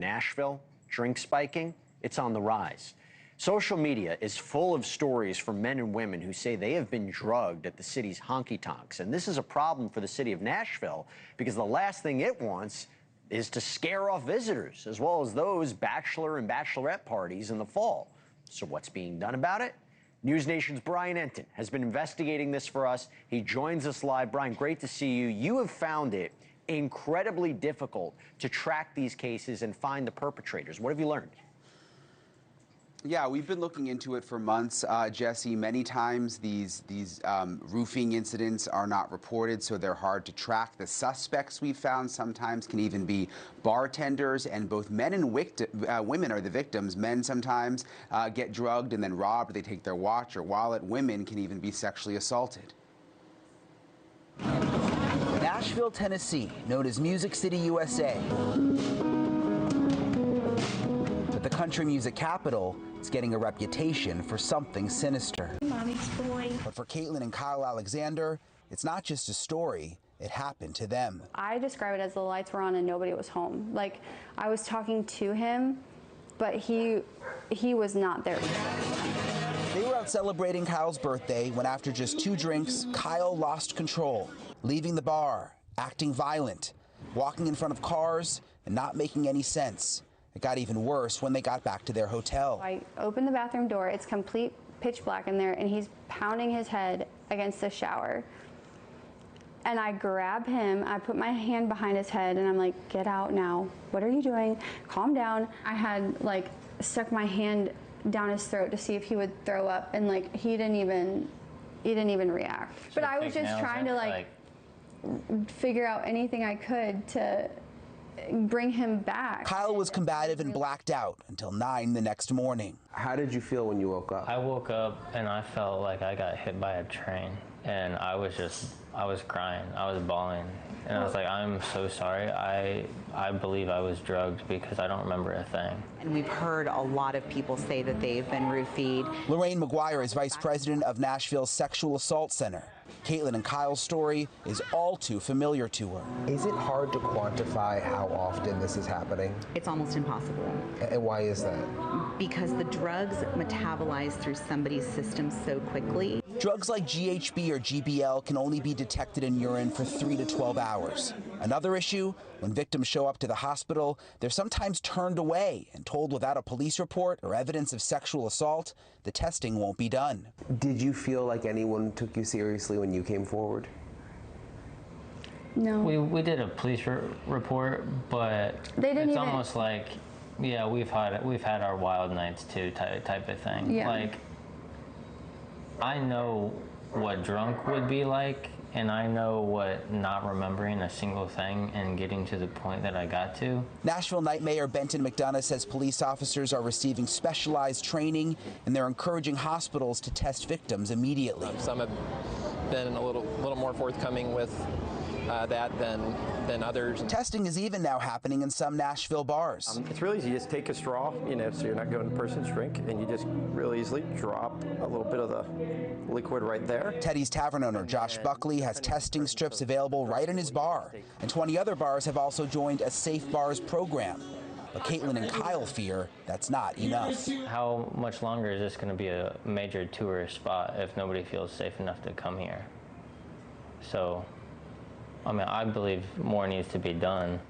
Nashville, drink spiking, it's on the rise. Social media is full of stories from men and women who say they have been drugged at the city's honky-tonks. And this is a problem for the city of Nashville because the last thing it wants is to scare off visitors, as well as those bachelor and bachelorette parties in the fall. So what's being done about it? NewsNation's Brian Entin has been investigating this for us. He joins us live. Brian, great to see you. You have found it incredibly difficult to track these cases and find the perpetrators. What have you learned? Yeah, we've been looking into it for months, Jesse. Many times these roofing incidents are not reported, so they're hard to track. The suspects we've found sometimes can even be bartenders, and both men and women are the victims. Men sometimes get drugged and then robbed. They take their watch or wallet. Women can even be sexually assaulted. Nashville, Tennessee, known as Music City, USA. But the country music capital is getting a reputation for something sinister. Mommy's boy. But for Caitlyn and Kyle Alexander, it's not just a story, it happened to them. I describe it as the lights were on and nobody was home. Like, I was talking to him, but he was not there. They were out celebrating Kyle's birthday when after just 2 drinks, Kyle lost control, leaving the bar, acting violent, walking in front of cars, and not making any sense. It got even worse when they got back to their hotel. I opened the bathroom door, it's complete pitch black in there, and he's pounding his head against the shower. And I grab him, I put my hand behind his head, and I'm like, get out now. What are you doing? Calm down. I had like stuck my hand down his throat to see if he would throw up, and like he didn't even react. But I was just trying to like figure out anything I could to bring him back. Kyle was combative and blacked out until 9 the next morning. How did you feel when you woke up? I woke up and I felt like I got hit by a train, and I was crying, I was bawling, and I was like, I'm so sorry. I believe I was drugged because I don't remember a thing. And we've heard a lot of people say that they've been roofied. Lorraine McGuire is vice president of Nashville's Sexual Assault Center. Caitlyn and Kyle's story is all too familiar to her. Is it hard to quantify how often this is happening? It's almost impossible. And why is that? Because the drugs metabolize through somebody's system so quickly. Drugs like GHB or GBL can only be detected in urine for 3 to 12 hours. Another issue, when victims show up to the hospital, they're sometimes turned away and told without a police report or evidence of sexual assault, the testing won't be done. Did you feel like anyone took you seriously when you came forward? No. We did a police report, but it's almost like, yeah, we've had our wild nights too, type of thing. Yeah. Like, I know what drunk would be like, and I know what not remembering a single thing and getting to the point that I got to. Nashville Night Mayor Benton McDonough says police officers are receiving specialized training, and they're encouraging hospitals to test victims immediately. Some have been a little more forthcoming with that than others. Testing is even now happening in some Nashville bars. It's really easy. You just take a straw, so you're not going to person's drink, and you just really easily drop a little bit of the liquid right there. Teddy's Tavern owner Josh Buckley has testing strips available right in his bar, and 20 other bars have also joined a Safe Bars program. But Caitlyn and Kyle fear that's not enough. How much longer is this going to be a major tourist spot if nobody feels safe enough to come here? So, I mean, I believe more needs to be done.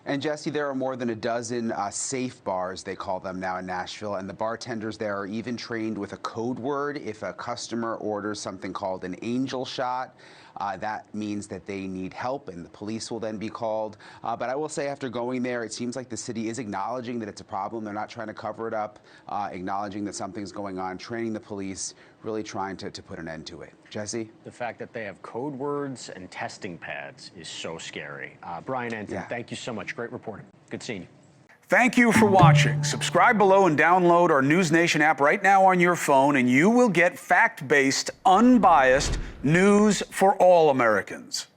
And Jesse, there are more than a dozen safe bars, they call them now in Nashville, and the bartenders there are even trained with a code word. If a customer orders something called an angel shot, that means that they need help, and the police will then be called. But I will say, after going there, it seems like the city is acknowledging that it's a problem. They're not trying to cover it up, acknowledging that something's going on, training the police, really trying to put an end to it. Jesse? The fact that they have code words and testing pads is so scary. Brian Entin, thank you so much. Great reporting. Good seeing you. Thank you for watching. Subscribe below and download our NewsNation app right now on your phone, and you will get fact-based, unbiased news for all Americans.